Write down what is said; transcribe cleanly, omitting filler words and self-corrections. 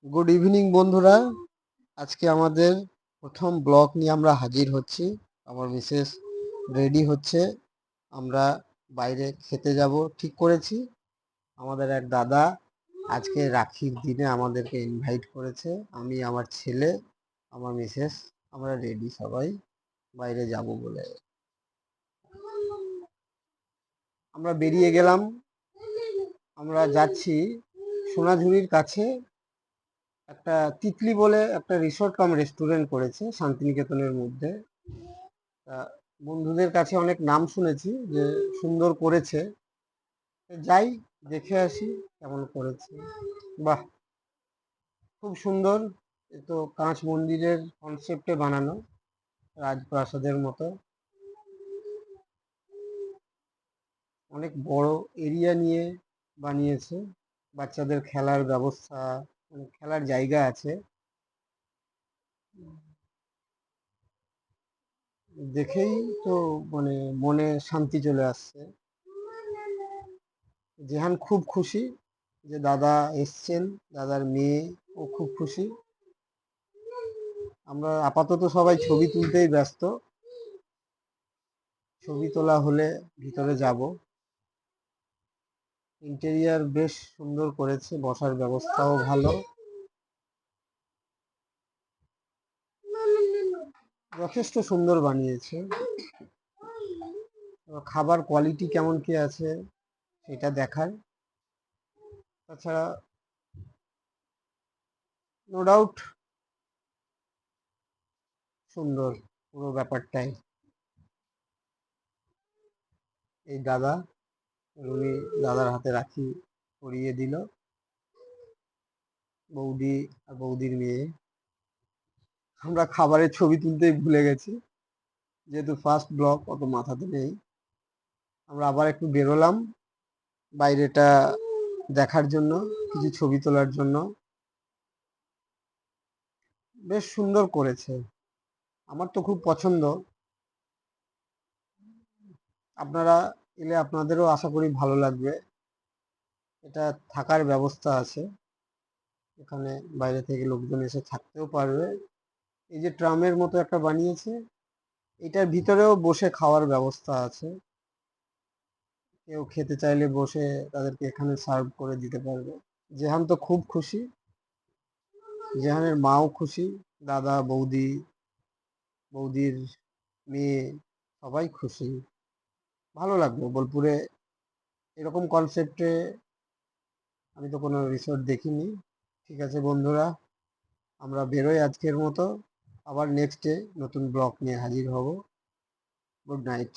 Good evening বন্ধুরা। আজকে আমাদের প্রথম ব্লগ নিয়ে আমরা হাজির হচ্ছি। আমার মিসেস রেডি হচ্ছে, আমরা বাইরে খেতে যাব ঠিক করেছি। আমাদের এক দাদা আজকে রাখির দিনে আমাদেরকে ইনভাইট করেছে। আমি, আমার ছেলে, আমার মিসেস, আমরা রেডি সবাই বাইরে যাব বলে। আমরা বেরিয়ে গেলাম। আমরা যাচ্ছি সোনাঝুরির কাছে একটা তিতলি বলে একটা রিসোর্ট কাম রেস্টুরেন্ট করেছে শান্তিনিকেতনের মধ্যে। তা বন্ধুদের কাছে অনেক নাম শুনেছি যে সুন্দর করেছে। যাই, দেখে আসি কেমন করেছে। বাহ, খুব সুন্দর। এ তো কাঁচ মন্দিরের কনসেপ্টে বানানো, রাজপ্রাসাদের মতো। অনেক বড় এরিয়া নিয়ে বানিয়েছে। বাচ্চাদের খেলার ব্যবস্থা, মানে খেলার জায়গা আছে। দেখেই তো মানে মনে শান্তি চলে আসছে। জেহান খুব খুশি যে দাদা এসছেন, দাদার মেয়ে ও খুব খুশি। আমরা আপাতত সবাই ছবি তুলতেই ব্যস্ত। ছবি তোলা হলে ভিতরে যাব। ইন্টেরিয়ার বেশ সুন্দর করেছে, বসার ব্যবস্থাও ভালো, যথেষ্ট সুন্দর বানিয়েছে। খাবার কোয়ালিটি কেমন কি আছে সেটা দেখার। তাছাড়া নো ডাউট সুন্দর পুরো ব্যাপারটাই। এই দাদা, উনি দাদার হাতে রাখি পরিয়ে দিল। বৌদি আর বৌদির মেয়ে। আমরা খাবারের ছবি তুলতেই ভুলে গেছি, যেহেতু ফার্স্ট ব্লগ অত মাথাতে নেই। আমরা আবার একটু বেরোলাম বাইরেটা দেখার জন্য, কিছু ছবি তোলার জন্য। বেশ সুন্দর করেছে, আমার তো খুব পছন্দ। আপনারা এলে আপনাদেরও আশা করি ভালো লাগবে। এটা থাকার ব্যবস্থা আছে, এখানে বাইরে থেকে লোকজন এসে থাকতেও পারবে। এই যে ট্রামের মতো একটা বানিয়েছে, এটার ভিতরেও বসে খাওয়ার ব্যবস্থা আছে। কেউ খেতে চাইলে বসে তাদেরকে এখানে সার্ভ করে দিতে পারবে। জেহান তো খুব খুশি, জেহানের মাও খুশি, দাদা, বৌদি, বৌদির মেয়ে, সবাই খুশি। ভালো লাগলো বোলপুরে এরকম কনসেপ্টে। আমি তো কোনো রিসোর্ট দেখিনি। ঠিক আছে বন্ধুরা, আমরা বেরোই আজকের মতো। আবার নেক্সট ডে নতুন ব্লগ নিয়ে হাজির হব। Good night.